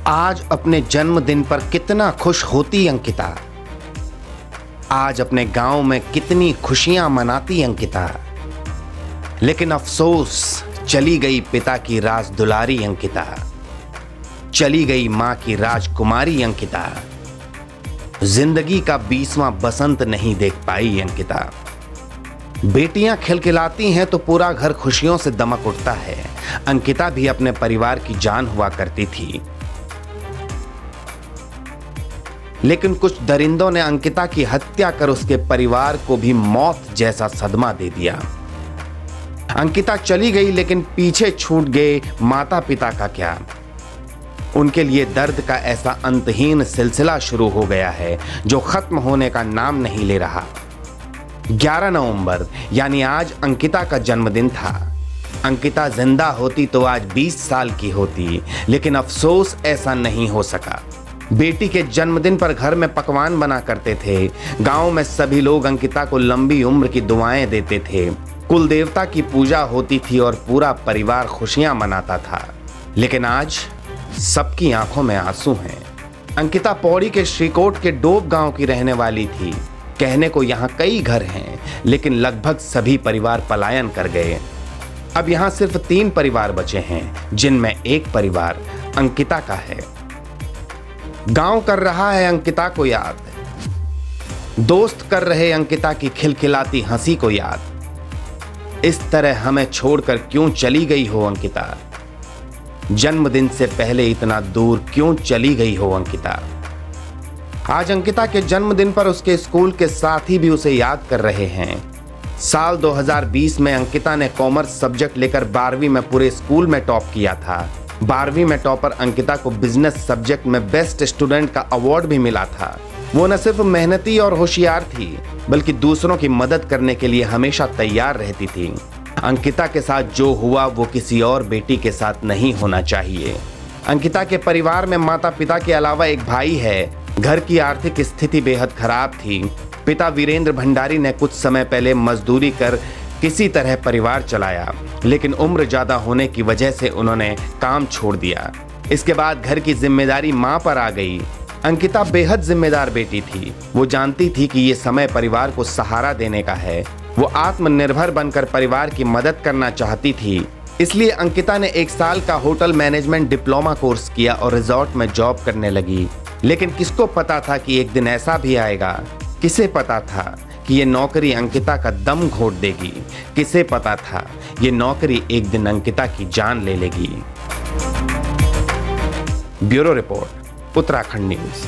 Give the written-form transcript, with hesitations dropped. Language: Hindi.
आज अपने जन्मदिन पर कितना खुश होती अंकिता। आज अपने गांव में कितनी खुशियां मनाती अंकिता। लेकिन अफसोस, चली गई पिता की राज दुलारी अंकिता, चली गई मां की राजकुमारी अंकिता। जिंदगी का 20वां बसंत नहीं देख पाई अंकिता। बेटियां खिलखिलाती हैं तो पूरा घर खुशियों से दमक उठता है। अंकिता भी अपने परिवार की जान हुआ करती थी, लेकिन कुछ दरिंदों ने अंकिता की हत्या कर उसके परिवार को भी मौत जैसा सदमा दे दिया। अंकिता चली गई, लेकिन पीछे छूट गए माता पिता का क्या। उनके लिए दर्द का ऐसा अंतहीन सिलसिला शुरू हो गया है जो खत्म होने का नाम नहीं ले रहा। 11 नवंबर यानी आज अंकिता का जन्मदिन था। अंकिता जिंदा होती तो आज 20 साल की होती, लेकिन अफसोस ऐसा नहीं हो सका। बेटी के जन्मदिन पर घर में पकवान बना करते थे। गांव में सभी लोग अंकिता को लंबी उम्र की दुआएं देते थे। कुल देवता की पूजा होती थी और पूरा परिवार खुशियां मनाता था। लेकिन आज सबकी आंखों में आंसू हैं। अंकिता पौड़ी के श्रीकोट के डोब गांव की रहने वाली थी। कहने को यहाँ कई घर हैं, लेकिन लगभग सभी परिवार पलायन कर गए। अब यहाँ सिर्फ 3 परिवार बचे हैं, जिनमें एक परिवार अंकिता का है। गांव कर रहा है अंकिता को याद, दोस्त कर रहे अंकिता की खिलखिलाती हंसी को याद। इस तरह हमें छोड़कर क्यों चली गई हो अंकिता। जन्मदिन से पहले इतना दूर क्यों चली गई हो अंकिता। आज अंकिता के जन्मदिन पर उसके स्कूल के साथी भी उसे याद कर रहे हैं। साल 2020 में अंकिता ने कॉमर्स सब्जेक्ट लेकर 12वीं में पूरे स्कूल में टॉप किया था। 12वीं में टॉपर अंकिता को बिजनेस सब्जेक्ट में बेस्ट स्टूडेंट का अवार्ड भी मिला था। वो न सिर्फ मेहनती और होशियार थी, बल्कि दूसरों की मदद करने के लिए हमेशा तैयार रहती थी। अंकिता के साथ जो हुआ वो किसी और बेटी के साथ नहीं होना चाहिए। अंकिता के परिवार में माता पिता के अलावा एक भाई है। घर की आर्थिक स्थिति बेहद खराब थी। पिता वीरेंद्र भंडारी ने कुछ समय पहले मजदूरी कर किसी तरह परिवार चलाया, लेकिन उम्र ज्यादा होने की वजह से उन्होंने काम छोड़ दिया। इसके बाद घर की जिम्मेदारी मां पर आ गई। अंकिता बेहद जिम्मेदार बेटी थी। वो जानती थी कि ये समय परिवार को सहारा देने का है। वो आत्मनिर्भर बनकर परिवार की मदद करना चाहती थी। इसलिए अंकिता ने 1 साल का होटल मैनेजमेंट डिप्लोमा कोर्स किया और रिजॉर्ट में जॉब करने लगी। लेकिन किसको पता था कि एक दिन ऐसा भी आएगा। किसे पता था कि ये नौकरी अंकिता का दम घोट देगी। किसे पता था ये नौकरी एक दिन अंकिता की जान ले लेगी। Bureau report, Uttarakhand news.